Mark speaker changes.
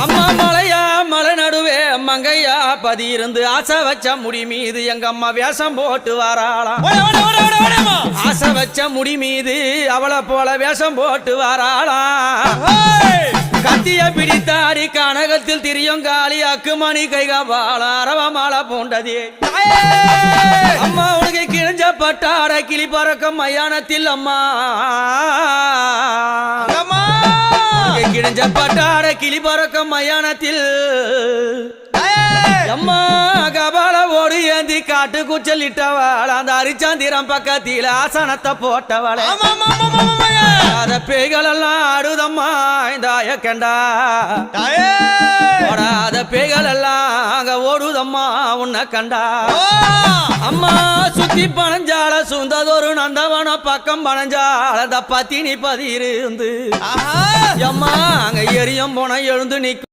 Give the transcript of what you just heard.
Speaker 1: அம்மா மலையா மலை நடுவே மங்கையா பதி இருந்து ஆசை வச்ச முடி மீது எங்க அம்மா வேஷம் போட்டு வராளாம். ஆசை வச்ச முடி மீது அவளை போல வேஷம் போட்டு வராளாம். கத்திய பிடித்தாடி கனகத்தில் திரியும் காளி அக்குமணி கைகால அரவமாலை பூண்டதே. அம்மா உனக்கு கிழிஞ்ச பட்டாட கிளி பறக்கும் மயானத்தில் அம்மா கிழிஞ்ச பட்டாட கிளி பறக்கும் மயானத்தில் அம்மா கபால ஓடு ஏந்தி காட்டு குச்சலிட்டவாள் அந்த அரிச்சாந்திரம் பக்கத்தில் ஆசனத்தை போட்டவளை அத பேய்கள் எல்லாம் ஆடுதம்மா இந்த கண்டா ஓடாத பேய்கள் எல்லாம் அங்க ஓடுதம்மா உன்னை கண்டா. அம்மா சுத்தி பனஞ்சால சுந்ததொரு நந்தவன பக்கம் பனஞ்சால அந்த பத்தினி பதியிருந்து அம்மா அங்க எரியும் போன எழுந்து நிற்கும்